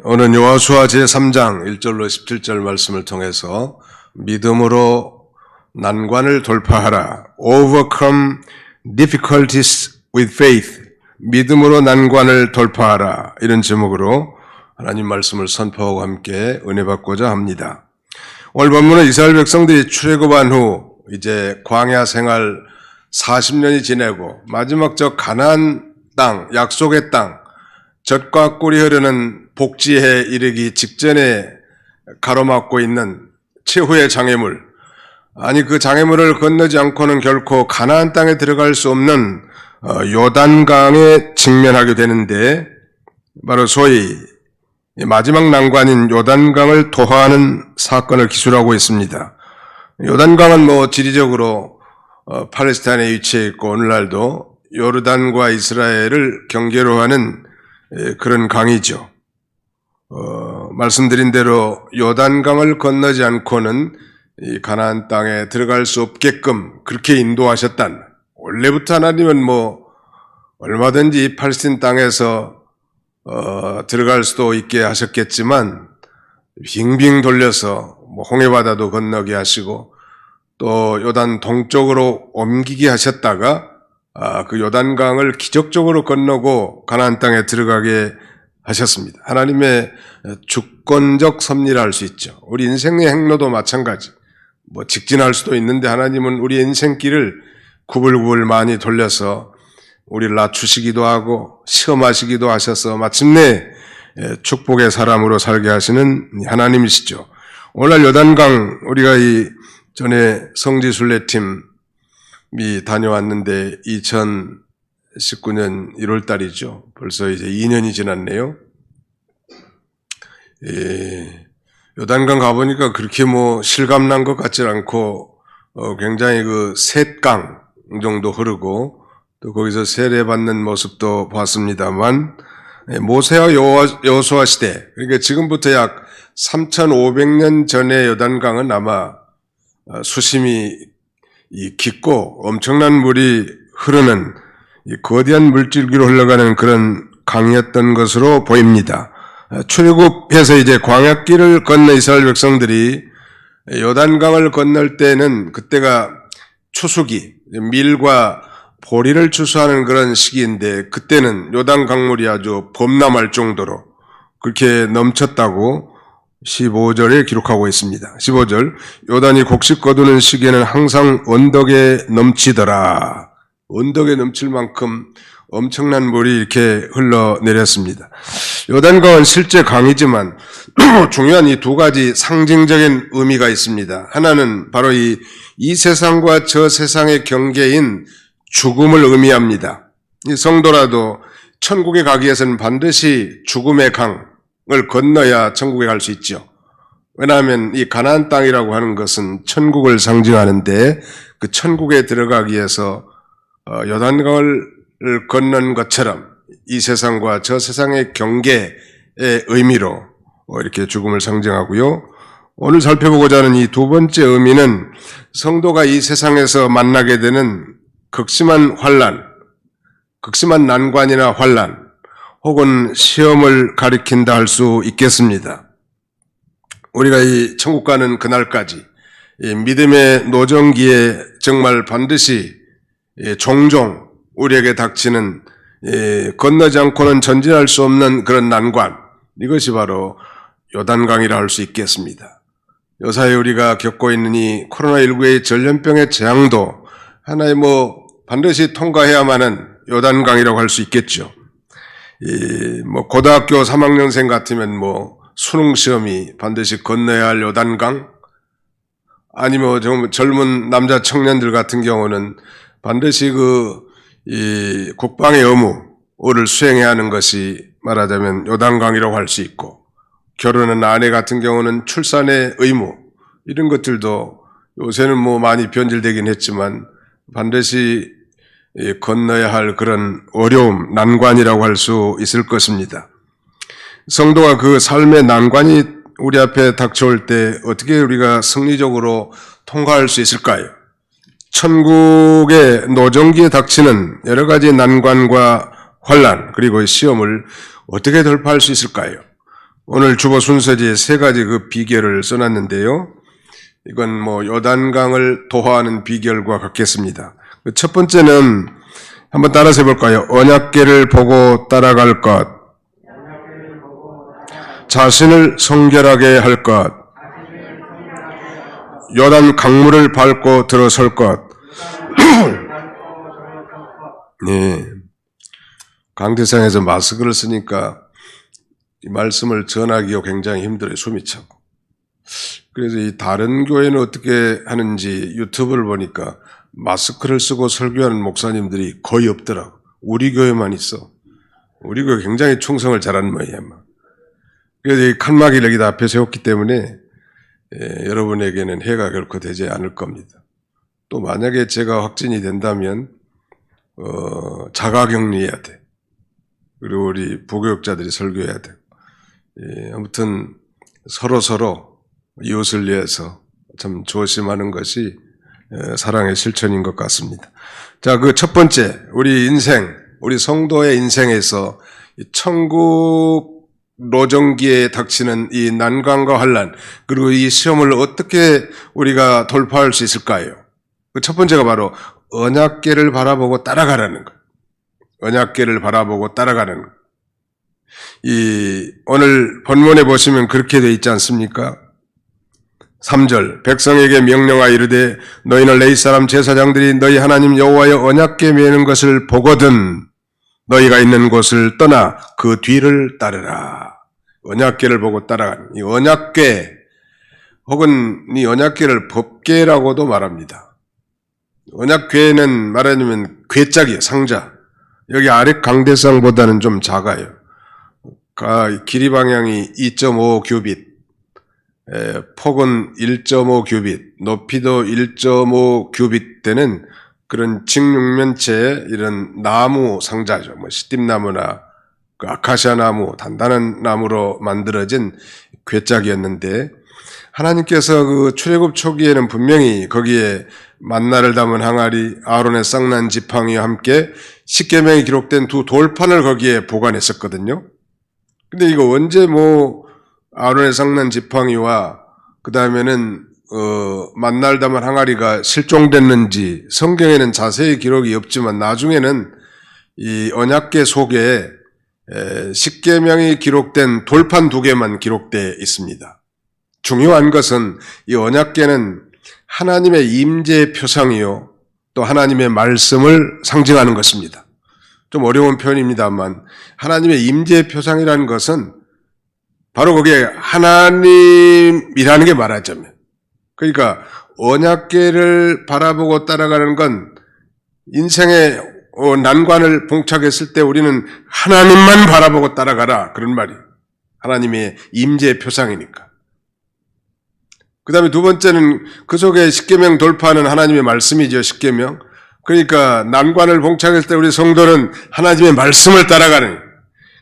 오늘 여호수아 제3장 1절로 17절 말씀을 통해서 믿음으로 난관을 돌파하라. Overcome difficulties with faith. 믿음으로 난관을 돌파하라. 이런 제목으로 하나님 말씀을 선포하고 함께 은혜 받고자 합니다. 오늘 본문은 이스라엘 백성들이 출애굽한 후 이제 광야 생활 40년이 지내고 마지막 저 가나안 땅, 약속의 땅, 젖과 꿀이 흐르는 복지에 이르기 직전에 가로막고 있는 최후의 장애물, 아니 그 장애물을 건너지 않고는 결코 가나안 땅에 들어갈 수 없는 요단강에 직면하게 되는데, 바로 소위 마지막 난관인 요단강을 도하하는 사건을 기술하고 있습니다. 요단강은 지리적으로 팔레스타인에 위치해 있고 오늘날도 요르단과 이스라엘을 경계로 하는 그런 강이죠. 말씀드린 대로 요단강을 건너지 않고는 이 가나안 땅에 들어갈 수 없게끔 그렇게 인도하셨단. 원래부터 하나님은 얼마든지 팔레스타인 땅에서 들어갈 수도 있게 하셨겠지만 빙빙 돌려서 홍해바다도 건너게 하시고 또 요단 동쪽으로 옮기게 하셨다가 그 요단강을 기적적으로 건너고 가나안 땅에 들어가게 하셨습니다. 하나님의 주권적 섭리라 할 수 있죠. 우리 인생의 행로도 마찬가지. 직진할 수도 있는데 하나님은 우리 인생길을 구불구불 많이 돌려서 우리를 낮추시기도 하고 시험하시기도 하셔서 마침내 축복의 사람으로 살게 하시는 하나님이시죠. 오늘날 요단강, 우리가 이 전에 성지순례팀이 다녀왔는데 2019년 1월 달이죠. 벌써 이제 2년이 지났네요. 요단강 가보니까 그렇게 실감난 것 같지 않고 굉장히 그 셋강 정도 흐르고 또 거기서 세례받는 모습도 봤습니다만, 모세와 여호수아 시대, 그러니까 지금부터 약 3,500년 전의 요단강은 아마 수심이 깊고 엄청난 물이 흐르는 거대한 물줄기로 흘러가는 그런 강이었던 것으로 보입니다. 출애굽해서 이제 광야길을 건너 이스라엘 백성들이 요단강을 건널 때는 그때가 추수기, 밀과 보리를 추수하는 그런 시기인데 그때는 요단 강물이 아주 범람할 정도로 그렇게 넘쳤다고 15절에 기록하고 있습니다. 15절, 요단이 곡식 거두는 시기에는 항상 언덕에 넘치더라. 언덕에 넘칠 만큼 엄청난 물이 이렇게 흘러내렸습니다. 요단강은 실제 강이지만 중요한 이 두 가지 상징적인 의미가 있습니다. 하나는 바로 이 세상과 저 세상의 경계인 죽음을 의미합니다. 이 성도라도 천국에 가기 위해서는 반드시 죽음의 강을 건너야 천국에 갈 수 있죠. 왜냐하면 이 가나안 땅이라고 하는 것은 천국을 상징하는데 그 천국에 들어가기 위해서 요단강을 건넌 것처럼 이 세상과 저 세상의 경계의 의미로 이렇게 죽음을 상징하고요. 오늘 살펴보고자 하는 이 두 번째 의미는 성도가 이 세상에서 만나게 되는 극심한 환난, 극심한 난관이나 환난 혹은 시험을 가리킨다 할 수 있겠습니다. 우리가 이 천국 가는 그날까지 이 믿음의 노정기에 정말 반드시 종종 우리에게 닥치는 건너지 않고는 전진할 수 없는 그런 난관, 이것이 바로 요단강이라 할 수 있겠습니다. 요사이 우리가 겪고 있는 이 코로나19의 전염병의 재앙도 하나의 반드시 통과해야만 하는 요단강이라고 할 수 있겠죠. 고등학교 3학년생 같으면 수능 시험이 반드시 건너야 할 요단강, 아니면 젊은 남자 청년들 같은 경우는 반드시 이 국방의 의무를 수행해야 하는 것이 말하자면 요단강이라고 할 수 있고, 결혼한 아내 같은 경우는 출산의 의무, 이런 것들도 요새는 많이 변질되긴 했지만 반드시 건너야 할 그런 어려움, 난관이라고 할 수 있을 것입니다. 성도가 그 삶의 난관이 우리 앞에 닥쳐올 때 어떻게 우리가 승리적으로 통과할 수 있을까요? 천국의 노정기에 닥치는 여러 가지 난관과 환난 그리고 시험을 어떻게 돌파할 수 있을까요? 오늘 주보 순서지에 세 가지 그 비결을 써놨는데요. 이건 뭐 요단강을 도하하는 비결과 같겠습니다. 첫 번째는 한번 따라서 해볼까요? 언약궤를 보고 따라갈 것, 자신을 성결하게 할 것, 요단 강물을 밟고 들어설 것. 네. 강대상에서 마스크를 쓰니까 이 말씀을 전하기가 굉장히 힘들어요. 숨이 차고. 그래서 이 다른 교회는 어떻게 하는지 유튜브를 보니까 마스크를 쓰고 설교하는 목사님들이 거의 없더라고. 우리 교회만 있어. 우리 교회 굉장히 충성을 잘하는 모양이야. 그래서 이 칸막이를 여기다 앞에 세웠기 때문에 여러분에게는 해가 결코 되지 않을 겁니다. 또 만약에 제가 확진이 된다면 자가격리해야 돼. 그리고 우리 부교육자들이 설교해야 돼. 아무튼 서로 이웃을 위해서 참 조심하는 것이 사랑의 실천인 것 같습니다. 자, 그 첫 번째, 우리 인생, 우리 성도의 인생에서 천국 로정기에 닥치는 이 난관과 환난, 그리고 이 시험을 어떻게 우리가 돌파할 수 있을까요? 그 첫 번째가 바로 언약궤를 바라보고 따라가라는 것. 언약궤를 바라보고 따라가는 것. 이 오늘 본문에 보시면 그렇게 되어 있지 않습니까? 3절, 백성에게 명령하여 이르되 너희는 레위 사람 제사장들이 너희 하나님 여호와의 언약궤 메는 것을 보거든 너희가 있는 곳을 떠나 그 뒤를 따르라. 언약궤를 보고 따라가는 이 언약궤, 혹은 이 언약궤를 법궤라고도 말합니다. 언약궤는 말하자면 궤짝이에요. 상자. 여기 아래 강대상보다는 좀 작아요. 길이 방향이 2.5 규빗, 폭은 1.5 규빗, 높이도 1.5 규빗 되는 그런 직육면체 이런 나무 상자죠. 뭐 시띠나무나 그 아카시아 나무, 단단한 나무로 만들어진 궤짝이었는데, 하나님께서 그 출애굽 초기에는 분명히 거기에 만나를 담은 항아리, 아론의 쌍난 지팡이와 함께 십계명이 기록된 두 돌판을 거기에 보관했었거든요. 근데 이거 언제 아론의 쌍난 지팡이와 그 다음에는 만날 담은 항아리가 실종됐는지 성경에는 자세히 기록이 없지만 나중에는 이 언약궤 속에 십계명이 기록된 돌판 2개만 기록되어 있습니다. 중요한 것은 이 언약궤는 하나님의 임재의 표상이요 또 하나님의 말씀을 상징하는 것입니다. 좀 어려운 표현입니다만 하나님의 임재의 표상이라는 것은 바로 그게 하나님이라는 게 말하자면, 그러니까 언약궤를 바라보고 따라가는 건 인생의 난관을 봉착했을 때 우리는 하나님만 바라보고 따라가라, 그런 말이에요. 하나님의 임재의 표상이니까. 그 다음에 두 번째는 그 속에 십계명 돌파하는 하나님의 말씀이죠. 십계명. 그러니까 난관을 봉착했을 때 우리 성도는 하나님의 말씀을 따라가는,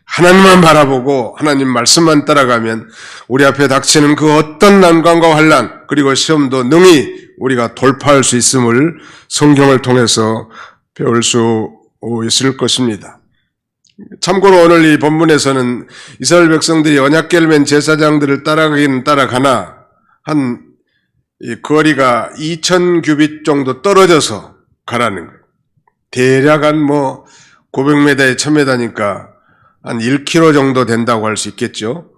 하나님만 바라보고 하나님 말씀만 따라가면 우리 앞에 닥치는 그 어떤 난관과 환난 그리고 시험도 능히 우리가 돌파할 수 있음을 성경을 통해서 배울 수 있을 것입니다. 참고로 오늘 이 본문에서는 이스라엘 백성들이 언약궤를 맨 제사장들을 따라가기는 따라가나 한 거리가 2000규빗 정도 떨어져서 가라는 거예요. 대략 한 900m에 1000m니까 한 1km 정도 된다고 할 수 있겠죠.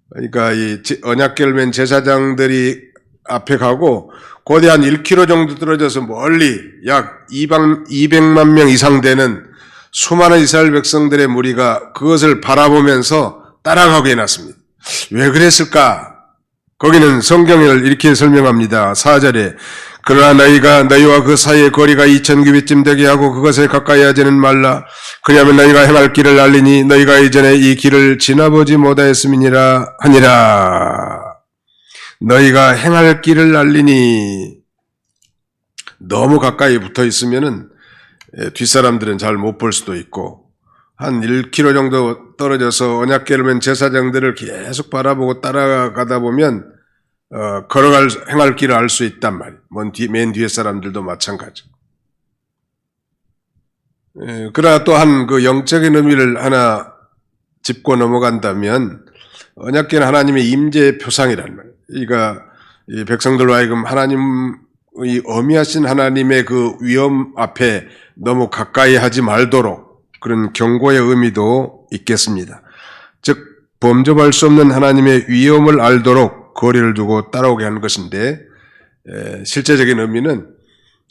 그러니까 이 언약궤를 맨 제사장들이 앞에 가고 고대 한 1km 정도 떨어져서 멀리 약 200만 명 이상 되는 수많은 이스라엘 백성들의 무리가 그것을 바라보면서 따라가게 해놨습니다. 왜 그랬을까? 거기는 성경을 이렇게 설명합니다. 4절에 그러나 너희와 그 사이의 거리가 2000규빗쯤 되게 하고 그것에 가까이 하지는 말라. 그리하면 너희가 행할 길을 알리니 너희가 이전에 이 길을 지나보지 못하였음이니라 하니라. 너희가 행할 길을 알리니, 너무 가까이 붙어 있으면은 뒷사람들은 잘 못 볼 수도 있고, 한 1km 정도 떨어져서 언약궤를 맨 제사장들을 계속 바라보고 따라가다 보면 행할 길을 알 수 있단 말이에요. 맨 뒤에 사람들도 마찬가지. 그러나 또한 그 영적인 의미를 하나 짚고 넘어간다면 언약궤는 하나님의 임재의 표상이란 말이에요. 그러니까 이 백성들로 하여금 하나님의 어미하신 하나님의 그 위험 앞에 너무 가까이 하지 말도록 그런 경고의 의미도 있겠습니다. 즉 범접할 수 없는 하나님의 위험을 알도록 거리를 두고 따라오게 하는 것인데, 실제적인 의미는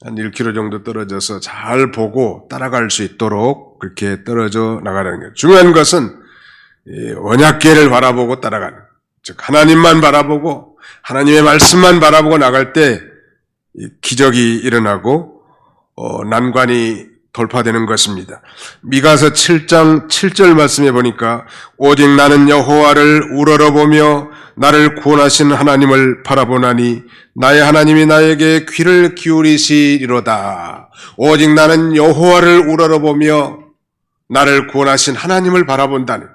한 1km 정도 떨어져서 잘 보고 따라갈 수 있도록 그렇게 떨어져 나가는 거예요. 중요한 것은 언약궤를 바라보고 따라가는, 즉 하나님만 바라보고 하나님의 말씀만 바라보고 나갈 때 기적이 일어나고 난관이 돌파되는 것입니다. 미가서 7장 7절 말씀해 보니까 오직 나는 여호와를 우러러보며 나를 구원하신 하나님을 바라보나니 나의 하나님이 나에게 귀를 기울이시리로다. 오직 나는 여호와를 우러러보며 나를 구원하신 하나님을 바라본다는,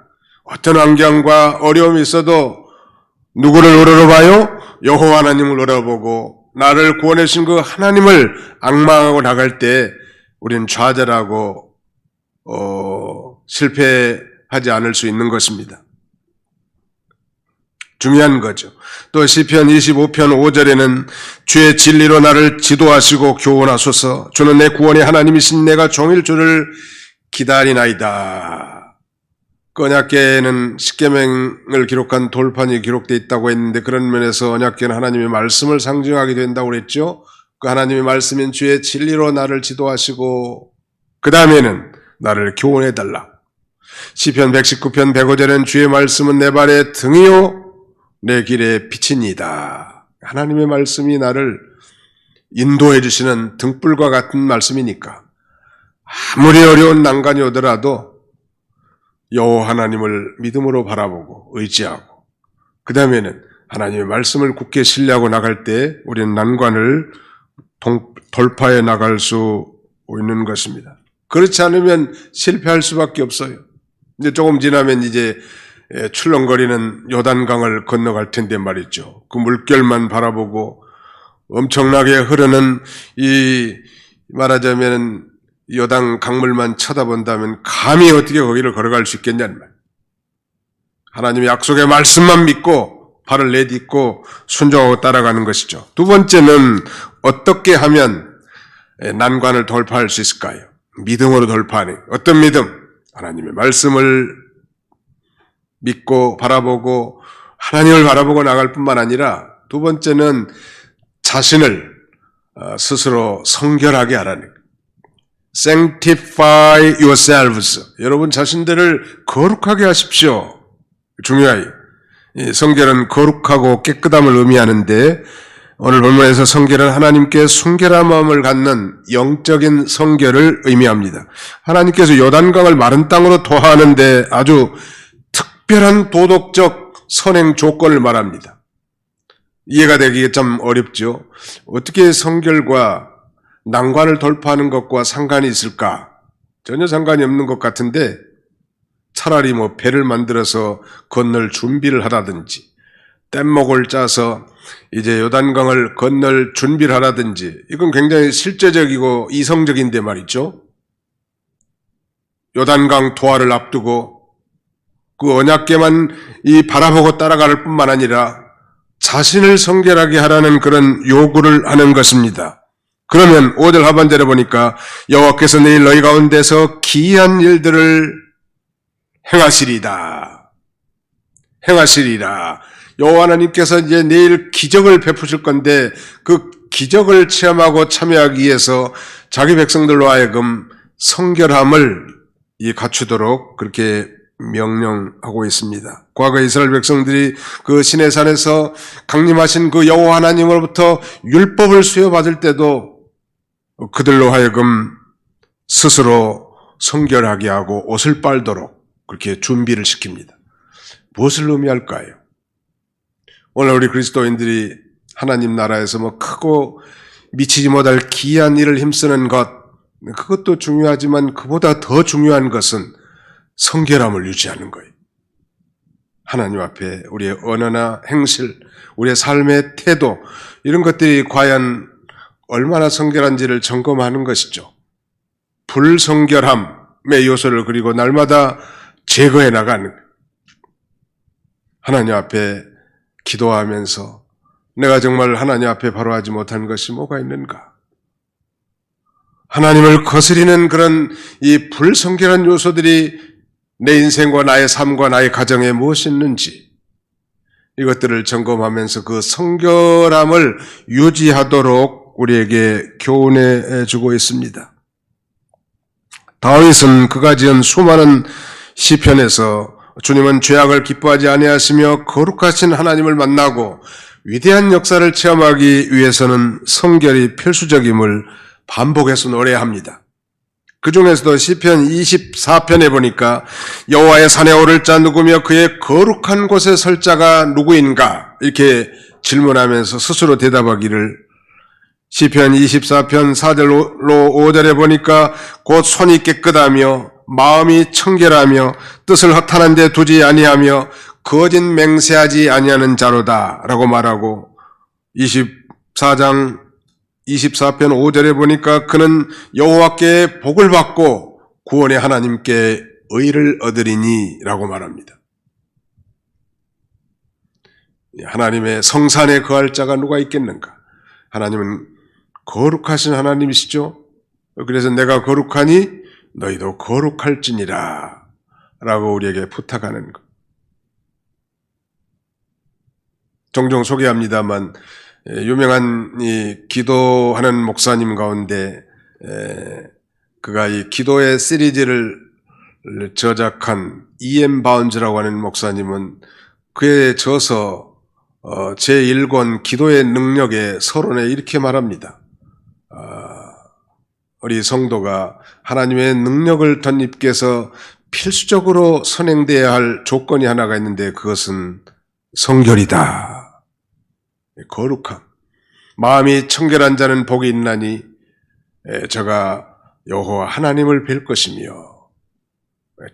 어떤 환경과 어려움이 있어도 누구를 우러러봐요? 여호와 하나님을 우러러보고 나를 구원하신 그 하나님을 앙망하고 나갈 때 우리는 좌절하고 실패하지 않을 수 있는 것입니다. 중요한 거죠. 또 시편 25편 5절에는 주의 진리로 나를 지도하시고 교훈하소서. 주는 내 구원의 하나님이신 내가 종일 주를 기다리나이다. 언약궤에는 십계명을 기록한 돌판이 기록되어 있다고 했는데, 그런 면에서 언약궤는 하나님의 말씀을 상징하게 된다고 그랬죠. 그 하나님의 말씀인 주의 진리로 나를 지도하시고 그 다음에는 나를 교훈해달라. 시편 119편 105절엔 주의 말씀은 내 발의 등이요 내 길의 빛이니이다. 하나님의 말씀이 나를 인도해 주시는 등불과 같은 말씀이니까 아무리 어려운 난관이 오더라도 여호와 하나님을 믿음으로 바라보고 의지하고 그 다음에는 하나님의 말씀을 굳게 신뢰하고 나갈 때 우리는 난관을 돌파해 나갈 수 있는 것입니다. 그렇지 않으면 실패할 수밖에 없어요. 이제 조금 지나면 이제 출렁거리는 요단강을 건너갈 텐데 말이죠. 그 물결만 바라보고 엄청나게 흐르는 이 말하자면 요단 강물만 쳐다본다면 감히 어떻게 거기를 걸어갈 수 있겠냐는 말. 하나님의 약속의 말씀만 믿고 발을 내딛고 순종하고 따라가는 것이죠. 두 번째는 어떻게 하면 난관을 돌파할 수 있을까요? 믿음으로 돌파하는, 어떤 믿음? 하나님의 말씀을 믿고 바라보고 하나님을 바라보고 나갈 뿐만 아니라 두 번째는 자신을 스스로 성결하게 하라는, Sanctify yourselves. 여러분 자신들을 거룩하게 하십시오. 중요해요. 성결은 거룩하고 깨끗함을 의미하는데, 오늘 본문에서 성결은 하나님께 순결한 마음을 갖는 영적인 성결을 의미합니다. 하나님께서 요단강을 마른 땅으로 도하하는데 아주 특별한 도덕적 선행 조건을 말합니다. 이해가 되기가 참 어렵죠. 어떻게 성결과 난관을 돌파하는 것과 상관이 있을까? 전혀 상관이 없는 것 같은데, 차라리 배를 만들어서 건널 준비를 하라든지, 뗏목을 짜서 이제 요단강을 건널 준비를 하라든지, 이건 굉장히 실제적이고 이성적인데 말이죠. 요단강 도하를 앞두고 그 언약궤만 바라보고 따라갈 뿐만 아니라 자신을 성결하게 하라는 그런 요구를 하는 것입니다. 그러면 5절 하반절에 보니까 여호와께서 내일 너희 가운데서 기이한 일들을 행하시리다. 여호와 하나님께서 이제 내일 기적을 베푸실 건데, 그 기적을 체험하고 참여하기 위해서 자기 백성들로 하여금 성결함을 갖추도록 그렇게 명령하고 있습니다. 과거 이스라엘 백성들이 그 시내산에서 강림하신 그 여호와 하나님으로부터 율법을 수여받을 때도 그들로 하여금 스스로 성결하게 하고 옷을 빨도록 그렇게 준비를 시킵니다. 무엇을 의미할까요? 오늘 우리 그리스도인들이 하나님 나라에서 크고 미치지 못할 기이한 일을 힘쓰는 것, 그것도 중요하지만 그보다 더 중요한 것은 성결함을 유지하는 거예요. 하나님 앞에 우리의 언어나 행실, 우리의 삶의 태도, 이런 것들이 과연 얼마나 성결한지를 점검하는 것이죠. 불성결함의 요소를 그리고 날마다 제거해 나가는 거예요. 하나님 앞에 기도하면서 내가 정말 하나님 앞에 바로 하지 못한 것이 뭐가 있는가? 하나님을 거스리는 그런 이 불성결한 요소들이 내 인생과 나의 삶과 나의 가정에 무엇이 있는지 이것들을 점검하면서 그 성결함을 유지하도록 우리에게 교훈해 주고 있습니다. 다윗은 그가 지은 수많은 시편에서 주님은 죄악을 기뻐하지 아니하시며 거룩하신 하나님을 만나고 위대한 역사를 체험하기 위해서는 성결이 필수적임을 반복해서 노래합니다. 그 중에서도 시편 24편에 보니까 여호와의 산에 오를 자 누구며 그의 거룩한 곳에 설 자가 누구인가 이렇게 질문하면서 스스로 대답하기를 시편 24편 4절로 5절에 보니까 곧 손이 깨끗하며 마음이 청결하며 뜻을 허탄한 데 두지 아니하며 거짓 맹세하지 아니하는 자로다 라고 말하고 24장 24편 5절에 보니까 그는 여호와께 복을 받고 구원의 하나님께 의를 얻으리니 라고 말합니다. 하나님의 성산에 거할 자가 누가 있겠는가? 하나님은 거룩하신 하나님이시죠. 그래서 내가 거룩하니 너희도 거룩할지니라 라고 우리에게 부탁하는 것. 종종 소개합니다만 유명한 이 기도하는 목사님 가운데 그가 이 기도의 시리즈를 저작한 E.M. 바운즈라고 하는 목사님은 그에 져서 제1권 기도의 능력의 서론에 이렇게 말합니다. 우리 성도가 하나님의 능력을 덧입게서 필수적으로 선행되어야 할 조건이 하나가 있는데 그것은 성결이다. 거룩함. 마음이 청결한 자는 복이 있나니 저가 여호와 하나님을 뵐 것이며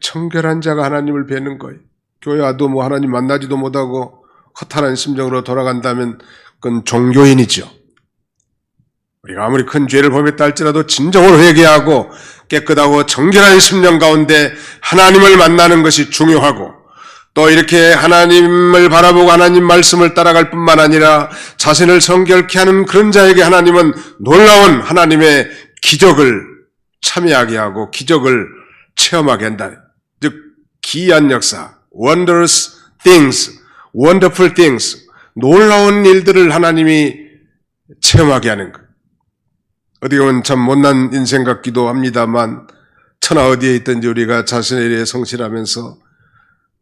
청결한 자가 하나님을 뵈는 거예요. 교회 와도 뭐 하나님 만나지도 못하고 허탄한 심정으로 돌아간다면 그건 종교인이죠. 우리가 아무리 큰 죄를 범했다 할지라도 진정으로 회개하고 깨끗하고 정결한 심령 가운데 하나님을 만나는 것이 중요하고 또 이렇게 하나님을 바라보고 하나님 말씀을 따라갈 뿐만 아니라 자신을 성결케 하는 그런 자에게 하나님은 놀라운 하나님의 기적을 참여하게 하고 기적을 체험하게 한다. 즉 기이한 역사, wondrous things, wonderful things, 놀라운 일들을 하나님이 체험하게 하는 것. 어디 보면 참 못난 인생 같기도 합니다만 천하 어디에 있든지 우리가 자신의 일에 성실하면서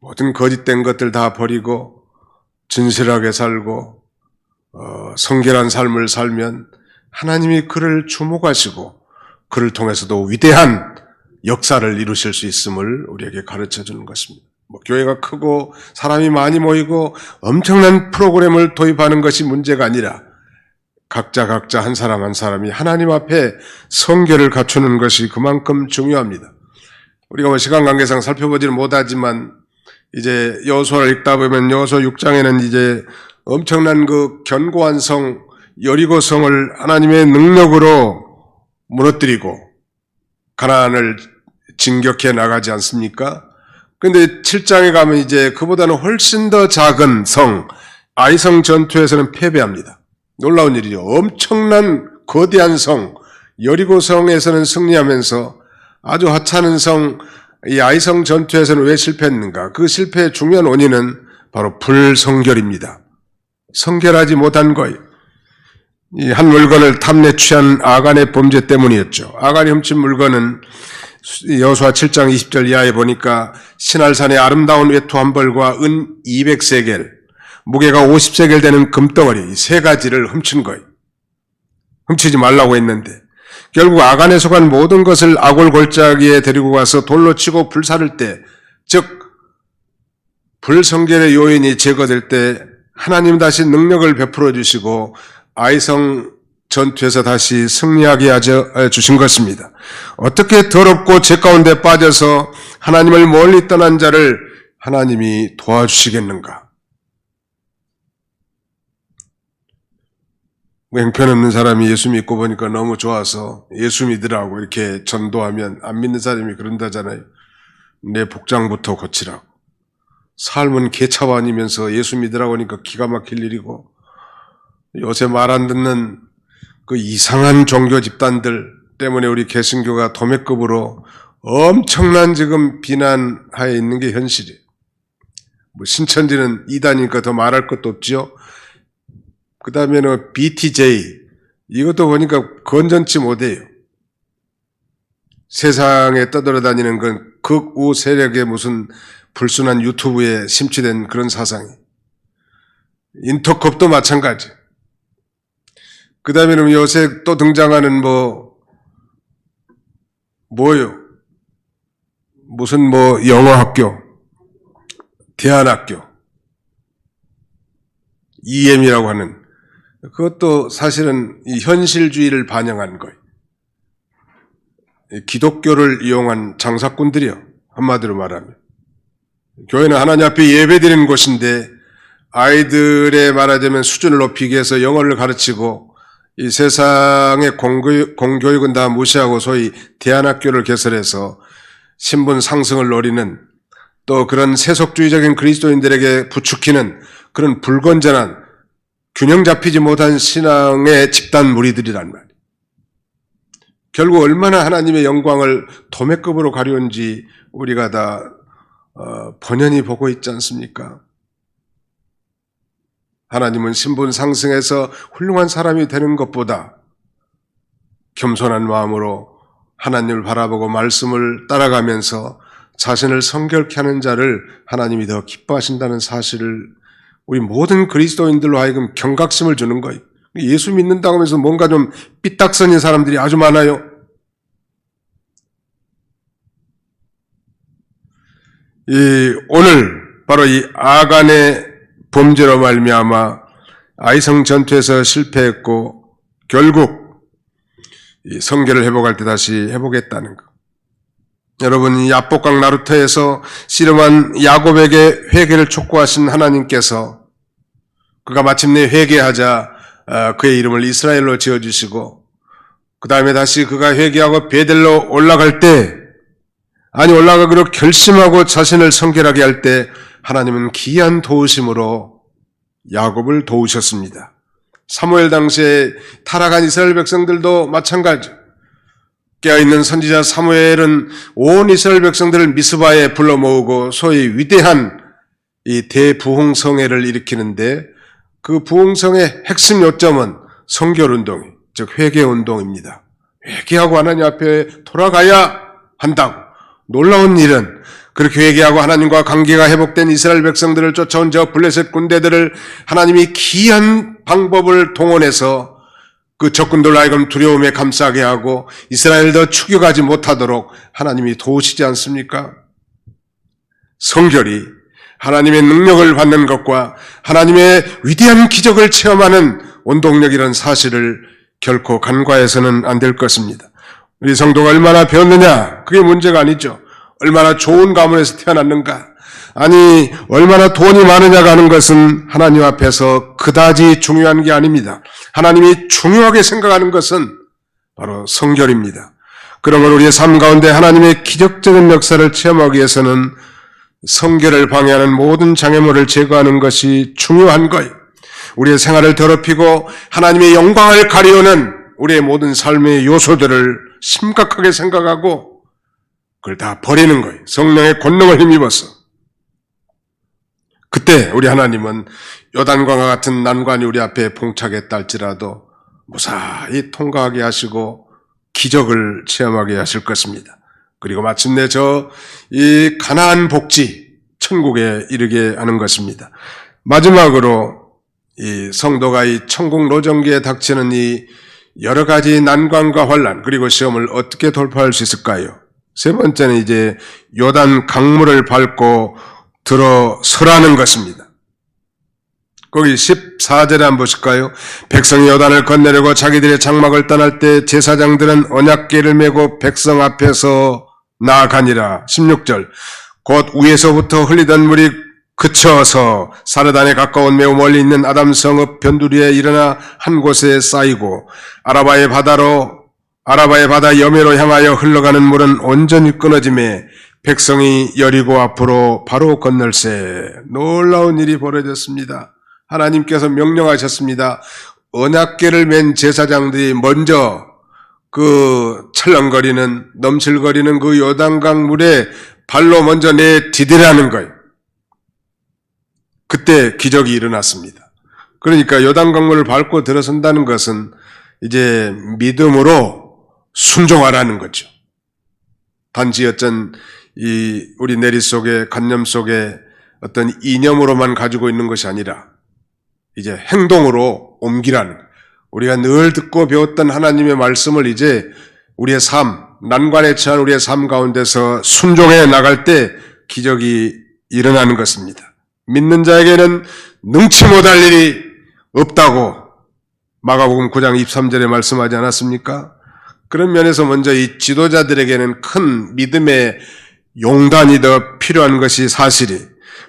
모든 거짓된 것들 다 버리고 진실하게 살고 성결한 삶을 살면 하나님이 그를 주목하시고 그를 통해서도 위대한 역사를 이루실 수 있음을 우리에게 가르쳐 주는 것입니다. 교회가 크고 사람이 많이 모이고 엄청난 프로그램을 도입하는 것이 문제가 아니라 각자 한 사람 한 사람이 하나님 앞에 성결을 갖추는 것이 그만큼 중요합니다. 우리가 뭐 시간 관계상 살펴보지는 못하지만 이제 여호수아를 읽다 보면 여호수아 6장에는 이제 엄청난 그 견고한 성 여리고성을 하나님의 능력으로 무너뜨리고 가나안을 진격해 나가지 않습니까? 그런데 7장에 가면 이제 그보다는 훨씬 더 작은 성 아이성 전투에서는 패배합니다. 놀라운 일이죠. 엄청난 거대한 성 여리고성에서는 승리하면서 아주 하찮은 성 이 아이성 전투에서는 왜 실패했는가? 그 실패의 중요한 원인은 바로 불성결입니다. 성결하지 못한 거예요. 이 한 물건을 탐내 취한 아간의 범죄 때문이었죠. 아간이 훔친 물건은 여호수아 7장 20절 이하에 보니까 신할산의 아름다운 외투 한 벌과 은 200세겔, 무게가 50세겔 되는 금덩어리, 이 세 가지를 훔친 거예요. 훔치지 말라고 했는데 결국 아간에 속한 모든 것을 아골 골짜기에 데리고 가서 돌로 치고 불사를 때, 즉 불성결의 요인이 제거될 때 하나님 다시 능력을 베풀어 주시고 아이성 전투에서 다시 승리하게 하여 주신 것입니다. 어떻게 더럽고 죄 가운데 빠져서 하나님을 멀리 떠난 자를 하나님이 도와주시겠는가? 형편없는 사람이 예수 믿고 보니까 너무 좋아서 예수 믿으라고 이렇게 전도하면 안 믿는 사람이 그런다잖아요. 내 복장부터 고치라고. 삶은 개차반이면서 예수 믿으라고 하니까 기가 막힐 일이고, 요새 말 안 듣는 그 이상한 종교 집단들 때문에 우리 개신교가 도매급으로 엄청난 지금 비난하에 있는 게 현실이에요. 뭐 신천지는 이단이니까 더 말할 것도 없지요. 그 다음에는 BTJ, 이것도 보니까 건전치 못해요. 세상에 떠돌아다니는 건 극우 세력의 무슨 불순한 유튜브에 심취된 그런 사상이. 인터컵도 마찬가지. 그 다음에는 요새 또 등장하는 뭐요? 무슨 영어학교, 대안학교, EM이라고 하는, 그것도 사실은 이 현실주의를 반영한 거예요. 기독교를 이용한 장사꾼들이요. 한마디로 말하면. 교회는 하나님 앞에 예배드리는 곳인데 아이들의 말하자면 수준을 높이기 위해서 영어를 가르치고 이 세상의 공교육은 다 무시하고 소위 대안학교를 개설해서 신분 상승을 노리는 또 그런 세속주의적인 그리스도인들에게 부추기는 그런 불건전한 균형 잡히지 못한 신앙의 집단 무리들이란 말이에요. 결국 얼마나 하나님의 영광을 도매급으로 가려운지 우리가 다 번연히 보고 있지 않습니까? 하나님은 신분 상승해서 훌륭한 사람이 되는 것보다 겸손한 마음으로 하나님을 바라보고 말씀을 따라가면서 자신을 성결케 하는 자를 하나님이 더 기뻐하신다는 사실을 우리 모든 그리스도인들로 하여금 경각심을 주는 거예요. 예수 믿는다고 하면서 뭔가 좀 삐딱선인 사람들이 아주 많아요. 오늘 바로 이 아간의 범죄로 말미암아 아이성 전투에서 실패했고 결국 이 성결을 회복할 때 다시 회복했다는 것. 여러분, 이 압복강 나루터에서 씨름한 야곱에게 회개를 촉구하신 하나님께서 그가 마침내 회개하자 그의 이름을 이스라엘로 지어주시고 그 다음에 다시 그가 회개하고 베델로 올라갈 때 올라가기로 결심하고 자신을 성결하게 할 때 하나님은 기이한 도우심으로 야곱을 도우셨습니다. 사무엘 당시에 타락한 이스라엘 백성들도 마찬가지. 깨어있는 선지자 사무엘은 온 이스라엘 백성들을 미스바에 불러 모으고 소위 위대한 이 대부흥성회를 일으키는데 그 부흥성의 핵심 요점은 성결운동, 즉 회개운동입니다. 회개하고 하나님 앞에 돌아가야 한다고. 놀라운 일은 그렇게 회개하고 하나님과 관계가 회복된 이스라엘 백성들을 쫓아온 저 블레셋 군대들을 하나님이 기이한 방법을 동원해서 그 적군들 하여금 두려움에 감싸게 하고 이스라엘도 추격하지 못하도록 하나님이 도우시지 않습니까? 성결이 하나님의 능력을 받는 것과 하나님의 위대한 기적을 체험하는 원동력이라는 사실을 결코 간과해서는 안 될 것입니다. 우리 성도가 얼마나 배웠느냐? 그게 문제가 아니죠. 얼마나 좋은 가문에서 태어났는가? 아니, 얼마나 돈이 많으냐가 하는 것은 하나님 앞에서 그다지 중요한 게 아닙니다. 하나님이 중요하게 생각하는 것은 바로 성결입니다. 그러므로 우리의 삶 가운데 하나님의 기적적인 역사를 체험하기 위해서는 성결을 방해하는 모든 장애물을 제거하는 것이 중요한 거예요. 우리의 생활을 더럽히고 하나님의 영광을 가리우는 우리의 모든 삶의 요소들을 심각하게 생각하고 그걸 다 버리는 거예요. 성령의 권능을 힘입어서. 그때 우리 하나님은 요단강과 같은 난관이 우리 앞에 봉착했다 할지라도 무사히 통과하게 하시고 기적을 체험하게 하실 것입니다. 그리고 마침내 이 가나안 복지 천국에 이르게 하는 것입니다. 마지막으로 이 성도가 이 천국 노정기에 닥치는 이 여러 가지 난관과 환난 그리고 시험을 어떻게 돌파할 수 있을까요? 세 번째는 이제 요단 강물을 밟고 들어서라는 것입니다. 거기 14절에 한번 보실까요? 백성이 요단을 건너려고 자기들의 장막을 떠날 때 제사장들은 언약궤를 메고 백성 앞에서 나아가니라. 16절 곧 위에서부터 흘리던 물이 그쳐서 사르단에 가까운 매우 멀리 있는 아담 성읍 변두리에 일어나 한 곳에 쌓이고 아라바의 바다 여매로 향하여 흘러가는 물은 온전히 끊어지매 백성이 여리고 앞으로 바로 건널새 놀라운 일이 벌어졌습니다. 하나님께서 명령하셨습니다. 언약궤를 맨 제사장들이 먼저 그 철렁거리는 넘실거리는 그 요단강 물에 발로 먼저 내디디라는 거예요. 그때 기적이 일어났습니다. 그러니까 요단강물을 밟고 들어선다는 것은 이제 믿음으로 순종하라는 거죠. 단지 어떤 우리 내리 속에 관념 속에 어떤 이념으로만 가지고 있는 것이 아니라 이제 행동으로 옮기라는 거예요. 우리가 늘 듣고 배웠던 하나님의 말씀을 이제 우리의 삶, 난관에 처한 우리의 삶 가운데서 순종해 나갈 때 기적이 일어나는 것입니다. 믿는 자에게는 능치 못할 일이 없다고 마가복음 9장 23절에 말씀하지 않았습니까? 그런 면에서 먼저 이 지도자들에게는 큰 믿음의 용단이 더 필요한 것이 사실이,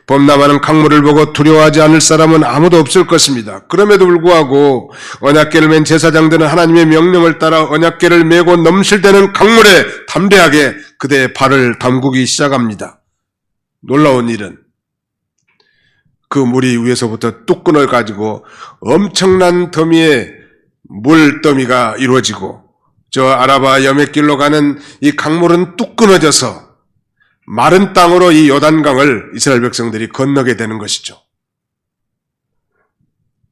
범람하는 강물을 보고 두려워하지 않을 사람은 아무도 없을 것입니다. 그럼에도 불구하고 언약궤를 맨 제사장들은 하나님의 명령을 따라 언약궤를 메고 넘실대는 강물에 담대하게 그대의 발을 담그기 시작합니다. 놀라운 일은 그 물이 위에서부터 뚝 끊어가지고 엄청난 더미의 물더미가 이루어지고 저 아라바 여맥길로 가는 이 강물은 뚝 끊어져서 마른 땅으로 이 요단강을 이스라엘 백성들이 건너게 되는 것이죠.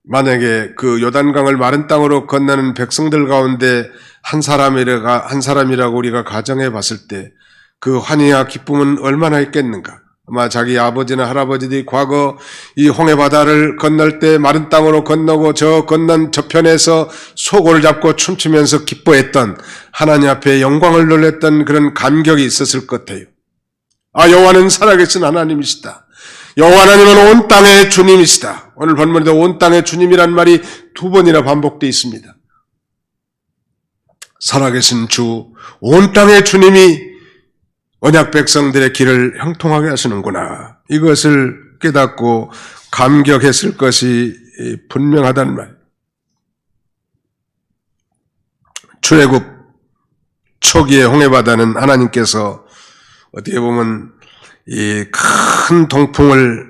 만약에 그 요단강을 마른 땅으로 건너는 백성들 가운데 한 사람이라고 우리가 가정해 봤을 때 그 환희와 기쁨은 얼마나 있겠는가. 아마 자기 아버지나 할아버지들이 과거 이 홍해바다를 건널 때 마른 땅으로 건너고 저 건넌 저편에서 소고를 잡고 춤추면서 기뻐했던, 하나님 앞에 영광을 돌렸던 그런 감격이 있었을 것 같아요. 아, 여호와는 살아계신 하나님이시다. 여호와 하나님은 온 땅의 주님이시다. 오늘 본문에도 온 땅의 주님이란 말이 2번이나 반복되어 있습니다. 살아계신 주, 온 땅의 주님이 언약 백성들의 길을 형통하게 하시는구나. 이것을 깨닫고 감격했을 것이 분명하다는 말. 출애굽 초기의 홍해바다는 하나님께서 어떻게 보면 이 큰 동풍을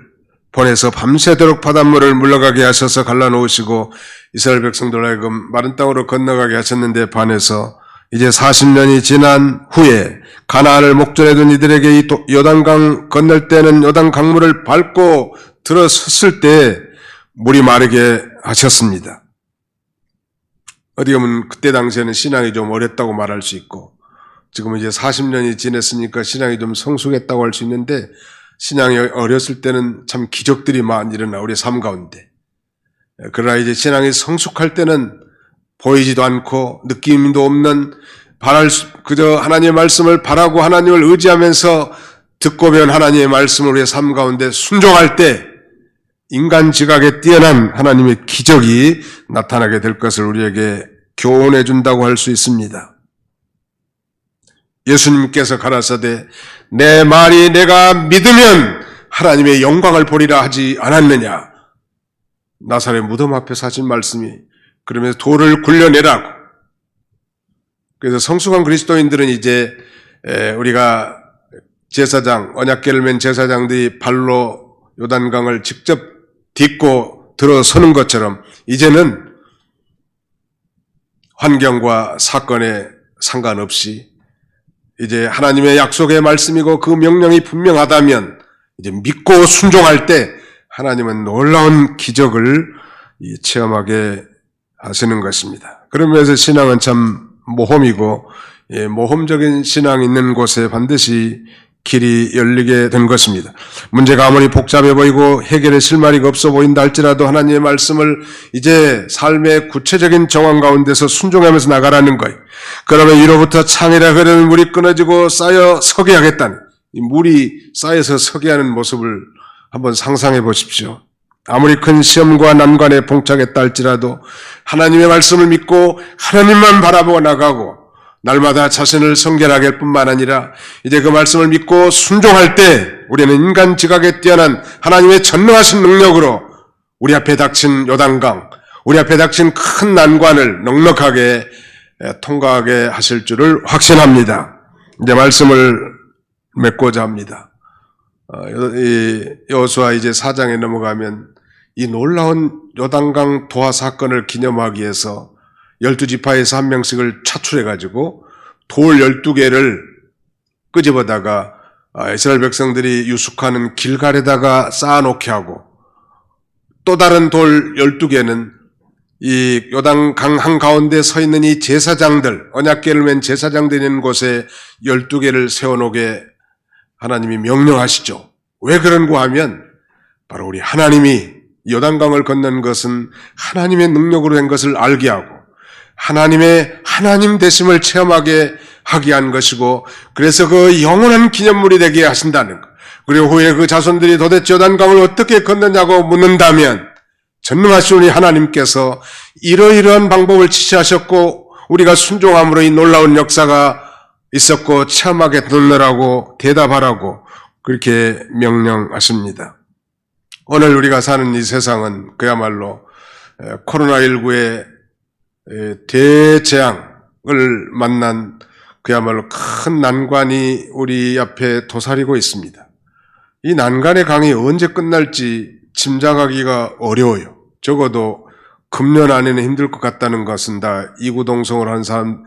보내서 밤새도록 바닷물을 물러가게 하셔서 갈라놓으시고 이스라엘 백성들 하여금 마른 땅으로 건너가게 하셨는데 반해서 이제 40년이 지난 후에 가나안을 목전에 둔 이들에게 이 요단강 건널 때는 요단 강물을 밟고 들어섰을 때 물이 마르게 하셨습니다. 어떻게 보면 그때 당시에는 신앙이 좀 어렸다고 말할 수 있고 지금은 이제 40년이 지났으니까 신앙이 좀 성숙했다고 할 수 있는데 신앙이 어렸을 때는 참 기적들이 많이 일어나 우리의 삶 가운데. 그러나 이제 신앙이 성숙할 때는 보이지도 않고 느낌도 없는 그저 하나님의 말씀을 바라고 하나님을 의지하면서 듣고 배운 하나님의 말씀을 우리의 삶 가운데 순종할 때 인간 지각에 뛰어난 하나님의 기적이 나타나게 될 것을 우리에게 교훈해 준다고 할 수 있습니다. 예수님께서 가라사대 내 말이 내가 믿으면 하나님의 영광을 보리라 하지 않았느냐. 나사렛 무덤 앞에서 하신 말씀이 그러면서 돌을 굴려내라고. 그래서 성숙한 그리스도인들은 이제 우리가 제사장, 언약궤를 맨 제사장들이 발로 요단강을 직접 딛고 들어서는 것처럼 이제는 환경과 사건에 상관없이 이제 하나님의 약속의 말씀이고 그 명령이 분명하다면 이제 믿고 순종할 때 하나님은 놀라운 기적을 체험하게 하시는 것입니다. 그러면서 신앙은 참 모험이고 모험적인 신앙이 있는 곳에 반드시 길이 열리게 된 것입니다. 문제가 아무리 복잡해 보이고 해결의 실마리가 없어 보인다 할지라도 하나님의 말씀을 이제 삶의 구체적인 정황 가운데서 순종하면서 나가라는 거예요. 그러면 위로부터 창이라 흐르는 물이 끊어지고 쌓여 서게 하겠다는, 이 물이 쌓여서 서게 하는 모습을 한번 상상해 보십시오. 아무리 큰 시험과 난관에 봉착했다 할지라도 하나님의 말씀을 믿고 하나님만 바라보고 나가고 날마다 자신을 성결하게 할 뿐만 아니라 이제 그 말씀을 믿고 순종할 때 우리는 인간 지각에 뛰어난 하나님의 전능하신 능력으로 우리 앞에 닥친 요단강, 우리 앞에 닥친 큰 난관을 넉넉하게 통과하게 하실 줄을 확신합니다. 이제 말씀을 맺고자 합니다. 이 여호수아 이제 4장에 넘어가면 이 놀라운 요단강 도하 사건을 기념하기 위해서 12지파에서 한 명씩을 차출해가지고 돌 12개를 끄집어다가 이스라엘 백성들이 유숙하는 길갈에다가 쌓아놓게 하고, 또 다른 돌 12개는 이 요단강 한가운데 서 있는 이 제사장들, 언약궤를 맨 제사장들이 있는 곳에 12개를 세워놓게 하나님이 명령하시죠. 왜 그런가 하면 바로 우리 하나님이 요단강을 건넌 것은 하나님의 능력으로 된 것을 알게 하고 하나님의 하나님 되심을 체험하게 하게 한 것이고, 그래서 그 영원한 기념물이 되게 하신다는 것. 그리고 후에 그 자손들이 도대체 요단강을 어떻게 건너냐고 묻는다면 전능하신 우리 하나님께서 이러이러한 방법을 지시하셨고 우리가 순종함으로 이 놀라운 역사가 있었고 체험하게 되느라고 대답하라고 그렇게 명령하십니다. 오늘 우리가 사는 이 세상은 그야말로 코로나19의 대재앙을 만난 그야말로 큰 난관이 우리 앞에 도사리고 있습니다. 이 난간의 강이 언제 끝날지 짐작하기가 어려워요. 적어도 금년 안에는 힘들 것 같다는 것은 다 이구동성을 한 사람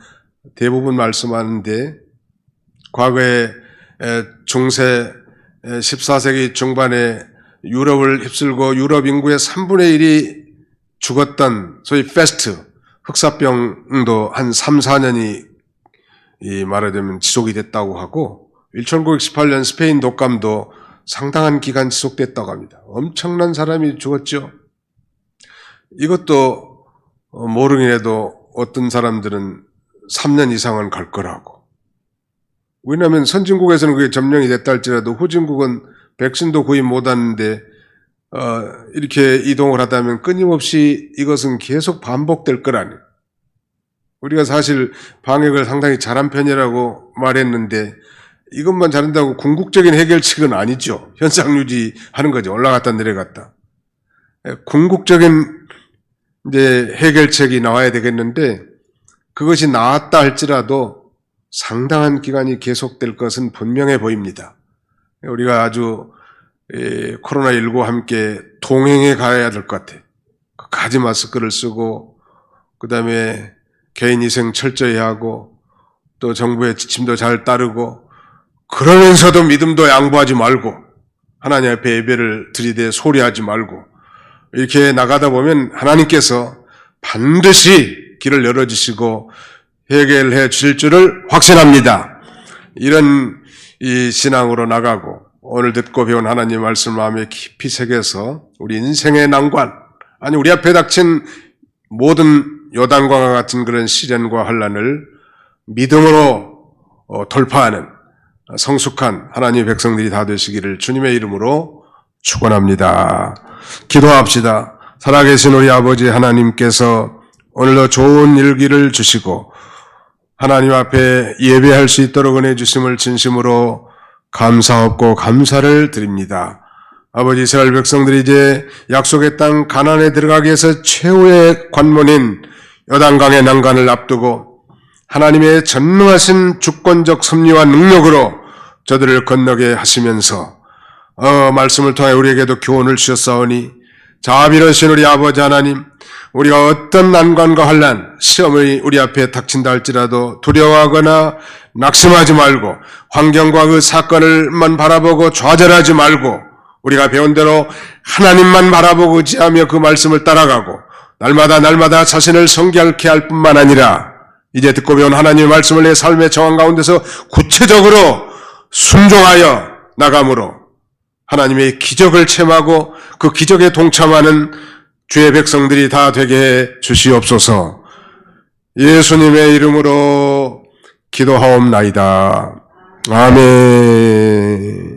대부분 말씀하는데, 과거에 중세 14세기 중반에 유럽을 휩쓸고 유럽 인구의 3분의 1이 죽었던 소위 패스트, 흑사병도 한 3, 4년이 말하자면 지속이 됐다고 하고, 1918년 스페인 독감도 상당한 기간 지속됐다고 합니다. 엄청난 사람이 죽었죠. 이것도 모르긴 해도 어떤 사람들은 3년 이상은 갈 거라고. 왜냐하면 선진국에서는 그게 점령이 됐다 할지라도 후진국은 백신도 구입 못하는데 이렇게 이동을 하다면 끊임없이 이것은 계속 반복될 거라니. 우리가 사실 방역을 상당히 잘한 편이라고 말했는데 이것만 잘한다고 궁극적인 해결책은 아니죠. 현상 유지하는 거죠. 올라갔다 내려갔다. 궁극적인 이제 해결책이 나와야 되겠는데, 그것이 나왔다 할지라도 상당한 기간이 계속될 것은 분명해 보입니다. 우리가 아주 코로나19와 함께 동행해 가야 될 것 같아요. 가지 마스크를 쓰고, 그 다음에 개인위생 철저히 하고, 또 정부의 지침도 잘 따르고, 그러면서도 믿음도 양보하지 말고, 하나님 앞에 예배를 드리되 소리하지 말고, 이렇게 나가다 보면 하나님께서 반드시 길을 열어주시고 해결해 주실 줄을 확신합니다. 이런 이 신앙으로 나가고, 오늘 듣고 배운 하나님 말씀 마음에 깊이 새겨서 우리 인생의 난관, 아니 우리 앞에 닥친 모든 요단강과 같은 그런 시련과 환난을 믿음으로 돌파하는 성숙한 하나님의 백성들이 다 되시기를 주님의 이름으로 축원합니다. 기도합시다. 살아계신 우리 아버지 하나님께서 오늘도 좋은 일기를 주시고 하나님 앞에 예배할 수 있도록 은혜 주심을 진심으로 감사하고 감사를 드립니다. 아버지, 이스라엘 백성들이 이제 약속의 땅 가나안에 들어가기 위해서 최후의 관문인 요단강의 난간을 앞두고 하나님의 전능하신 주권적 섭리와 능력으로 저들을 건너게 하시면서 말씀을 통해 우리에게도 교훈을 주셨사오니, 자비로우신 우리 아버지 하나님, 우리가 어떤 난관과 환난, 시험이 우리 앞에 닥친다 할지라도 두려워하거나 낙심하지 말고 환경과 그 사건을만 바라보고 좌절하지 말고 우리가 배운 대로 하나님만 바라보고 의지하며 그 말씀을 따라가고 날마다 자신을 성결케 할 뿐만 아니라 이제 듣고 배운 하나님의 말씀을 내 삶의 정황 가운데서 구체적으로 순종하여 나감으로 하나님의 기적을 체험하고 그 기적에 동참하는 주의 백성들이 다 되게 해 주시옵소서. 예수님의 이름으로 기도하옵나이다. 아멘.